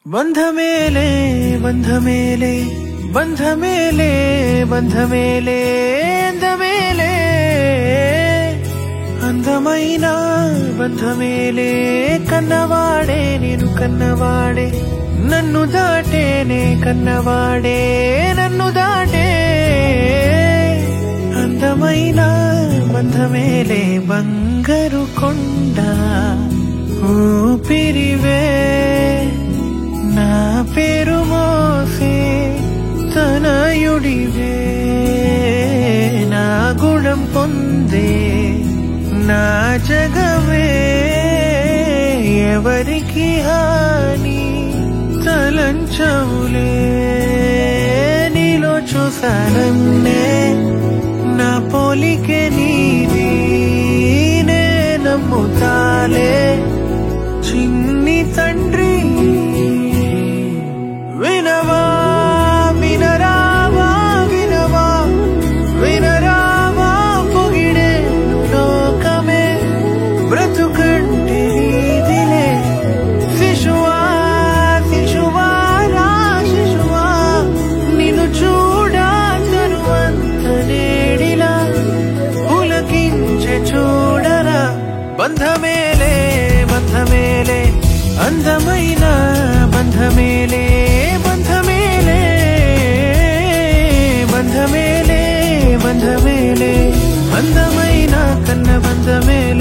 ಬಂಧ ಮೇಲೆ ಬಂಧ ಮೇಲೆ ಬಂಧ ಮೇಲೆ ಬಂಧ ಮೇಲೆ ಅಂದ ಮೇಲೆ అందమైన బంధ మేలే కన్నవాడే నేను కన్నవాడే నన్ను దాటేనే కన్నవాడే నన్ను దాటే అందమైన బంధ మేలే బంగారు కొండ ఊపిరివే నా పేరు మోసే తనయుడివే నా గుణం పొందే నా జగమే ఎవరికి హాని తలంచవులే నీలో చూసానన్నే నా పోలికే నీది నే నమ్ముతాలే చిన్ని తండ్రి వినవా వినరావా వినవా వినరావా పొగిడే లోకమే బ్రతుకంటే నీదిలే శిశువా శిశువా రా శిశువా నిన్ను చూడా తరువంత నేడిలా పులకించే చూడరా బంధ మేలే అందమైన బంధ మేలే బంధ మేలే బంధ మేలే బంధ మేలే అందమైన కన్న బంధ మేలే